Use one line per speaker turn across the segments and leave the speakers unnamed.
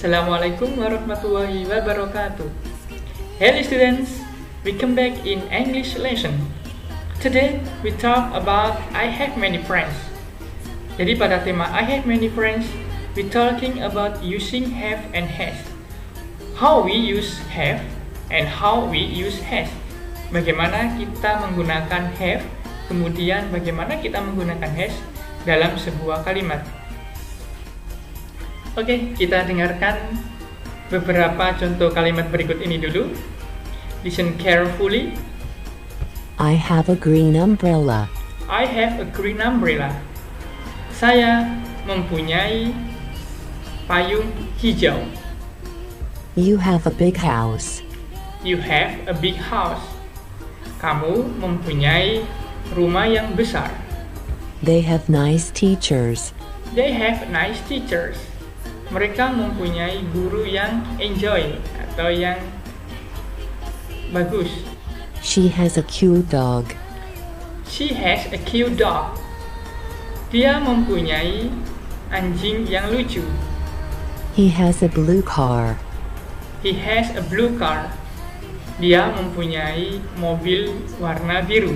Assalamualaikum warahmatullahi wabarakatuh. Hello students, we come back in English lesson. Today we talk about I have many friends. Jadi pada tema I have many friends, we talking about using have and has. How we use have and how we use has. Bagaimana kita menggunakan have, kemudian bagaimana kita menggunakan has dalam sebuah kalimat. Oke, kita dengarkan beberapa contoh kalimat berikut ini dulu. Listen carefully.
I have a green umbrella.
I have a green umbrella. Saya mempunyai payung hijau.
You have a big house.
You have a big house. Kamu mempunyai rumah yang besar.
They have nice teachers.
They have nice teachers. Mereka mempunyai guru yang enjoy atau yang bagus.
She has a cute dog.
She has a cute dog. Dia mempunyai anjing yang lucu.
He has a blue car.
He has a blue car. Dia mempunyai mobil warna biru.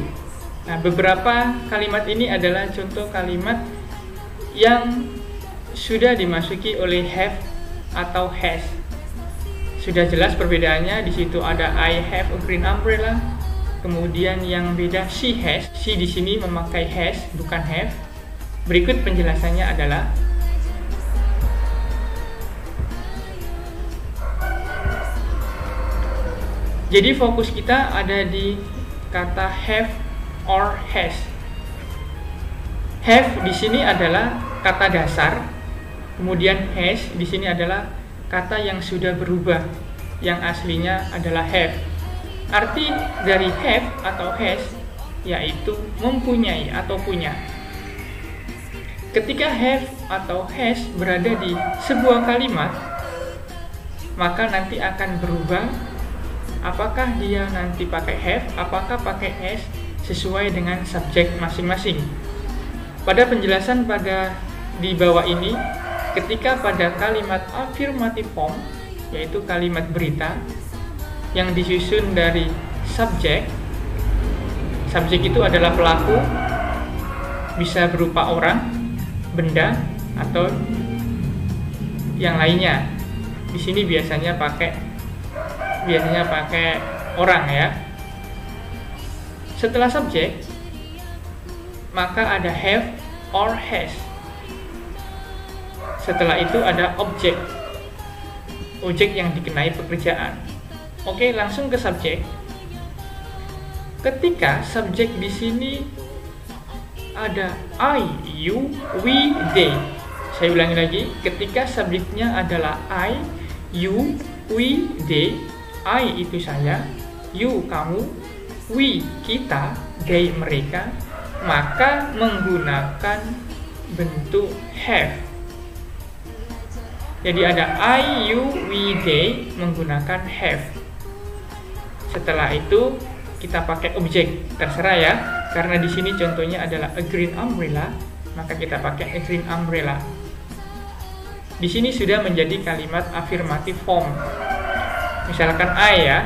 Nah, beberapa kalimat ini adalah contoh kalimat yang sudah dimasuki oleh have atau has. Sudah jelas perbedaannya. Di situ ada I have a green umbrella. Kemudian yang beda she has. She di sini memakai has bukan have. Berikut penjelasannya adalah jadi fokus kita ada di kata have or has. Have di sini adalah kata dasar. Kemudian has di sini adalah kata yang sudah berubah, yang aslinya adalah have. Arti dari have atau has yaitu mempunyai atau punya. Ketika have atau has berada di sebuah kalimat, maka nanti akan berubah. Apakah dia nanti pakai have, apakah pakai has, sesuai dengan subjek masing-masing. Pada penjelasan di bawah ini, ketika pada kalimat affirmative form, yaitu kalimat berita yang disusun dari subjek itu adalah pelaku, bisa berupa orang, benda, atau yang lainnya. Di sini biasanya pakai orang ya. Setelah subjek, maka ada have or has. Setelah itu ada objek yang dikenai pekerjaan. Oke, langsung ke subjek. Ketika subjek di sini ada I, you, we, they. Saya ulangi lagi, ketika subjeknya adalah I, you, we, they. I itu saya, you kamu, we kita, they mereka, maka menggunakan bentuk have. Jadi ada I, you, we, they menggunakan have. Setelah itu kita pakai objek, terserah ya. Karena di sini contohnya adalah a green umbrella, maka kita pakai a green umbrella. Di sini sudah menjadi kalimat affirmative form. Misalkan I ya,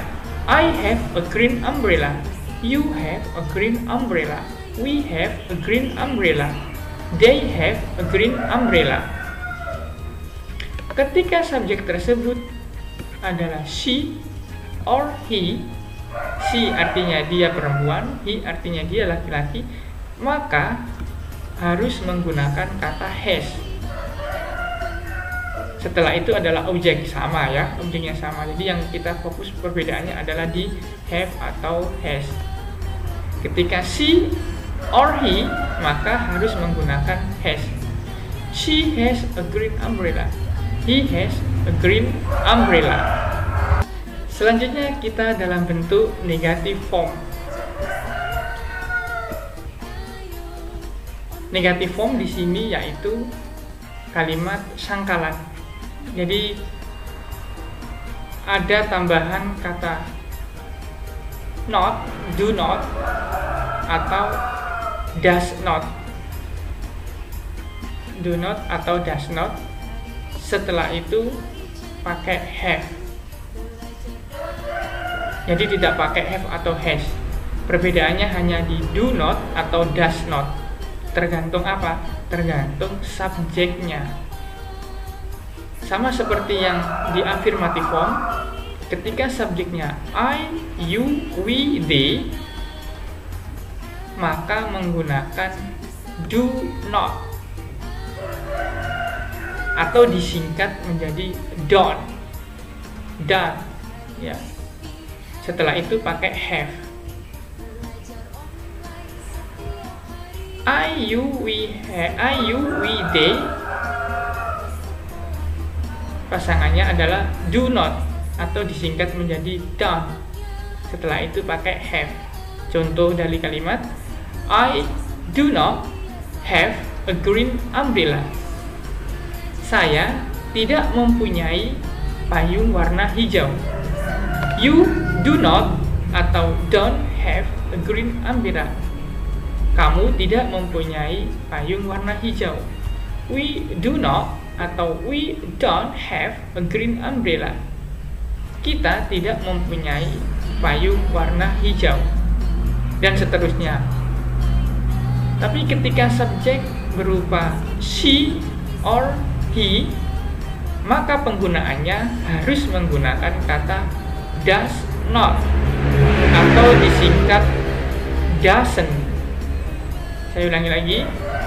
I have a green umbrella. You have a green umbrella. We have a green umbrella. They have a green umbrella. Ketika subjek tersebut adalah she or he, she artinya dia perempuan, he artinya dia laki-laki, maka harus menggunakan kata has. Setelah itu adalah objek, sama ya, objeknya sama. Jadi yang kita fokus perbedaannya adalah di have atau has. Ketika she or he, maka harus menggunakan has. She has a green umbrella. He has a green umbrella. Selanjutnya kita dalam bentuk negative form. Negative form di sini yaitu kalimat sangkalan. Jadi ada tambahan kata not, do not, atau does not. Do not atau does not. Setelah itu pakai have. Jadi tidak pakai have atau has. Perbedaannya hanya di do not atau does not. Tergantung apa? Tergantung subjeknya. Sama seperti yang di affirmative form, ketika subjeknya I, you, we, they, maka menggunakan do not atau disingkat menjadi don't, done, ya. Setelah itu pakai have. I, you, we, they, pasangannya adalah do not atau disingkat menjadi don't. Setelah itu pakai have. Contoh dari kalimat I do not have a green umbrella. Saya tidak mempunyai payung warna hijau. You do not atau don't have a green umbrella. Kamu tidak mempunyai payung warna hijau. We do not atau we don't have a green umbrella. Kita tidak mempunyai payung warna hijau. Dan seterusnya. Tapi ketika subjek berupa she or he, maka penggunaannya harus menggunakan kata does not atau disingkat doesn't. Saya ulangi lagi,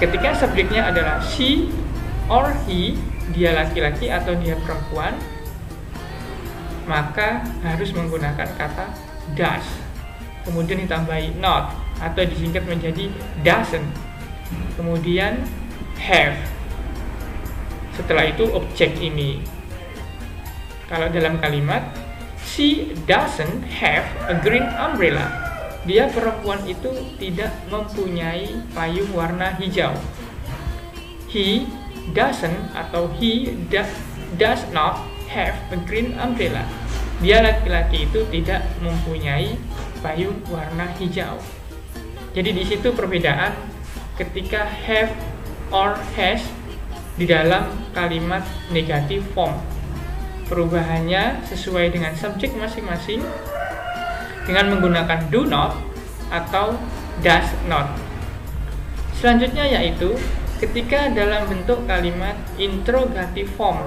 ketika subjeknya adalah she or he, dia laki-laki atau dia perempuan, maka harus menggunakan kata does. Kemudian ditambahi not atau disingkat menjadi doesn't. Kemudian have. Setelah itu objek ini. Kalau dalam kalimat she doesn't have a green umbrella, dia perempuan itu tidak mempunyai payung warna hijau. He doesn't atau he does not have a green umbrella. Dia laki-laki itu tidak mempunyai payung warna hijau. Jadi di situ perbedaan ketika have or has di dalam kalimat negative form. Perubahannya sesuai dengan subjek masing-masing dengan menggunakan do not atau does not. Selanjutnya yaitu ketika dalam bentuk kalimat interrogative form.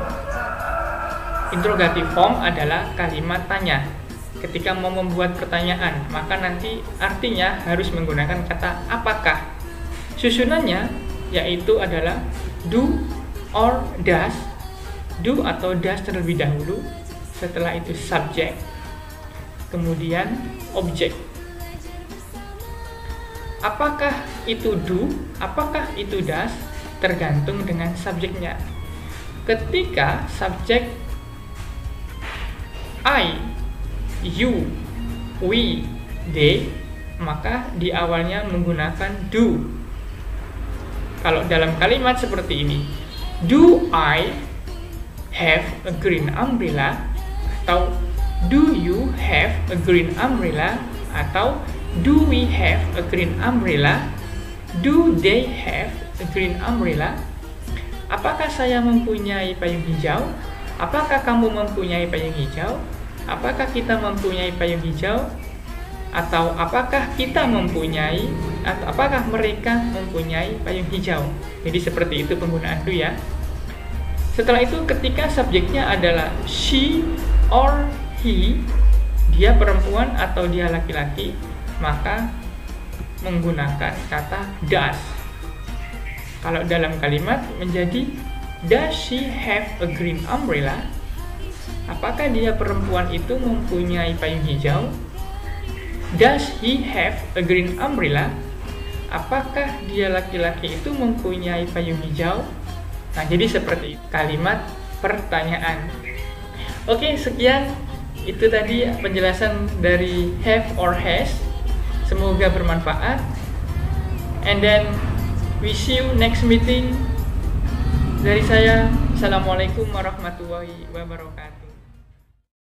Interrogative form adalah kalimat tanya. Ketika mau membuat pertanyaan, maka nanti artinya harus menggunakan kata apakah. Susunannya yaitu adalah do or does. Do atau does terlebih dahulu, setelah itu subject, kemudian objek. Apakah itu do, apakah itu does, tergantung dengan subjeknya. Ketika subjek I, you, we, they, maka di awalnya menggunakan do. Kalau dalam kalimat seperti ini, do I have a green umbrella, atau do you have a green umbrella, atau do we have a green umbrella, do they have a green umbrella. Apakah saya mempunyai payung hijau? Apakah kamu mempunyai payung hijau? Apakah kita mempunyai payung hijau? Atau apakah kita mempunyai, atau apakah mereka mempunyai payung hijau? Jadi seperti itu penggunaan do ya. Setelah itu ketika subjeknya adalah she or he, dia perempuan atau dia laki-laki, maka menggunakan kata does. Kalau dalam kalimat menjadi does she have a green umbrella? Apakah dia perempuan itu mempunyai payung hijau? Does he have a green umbrella? Apakah dia laki-laki itu mempunyai payung hijau? Nah, jadi seperti kalimat pertanyaan. Oke, sekian. Itu tadi penjelasan dari have or has. Semoga bermanfaat. And then we see you next meeting. Dari saya, Assalamualaikum warahmatullahi wabarakatuh.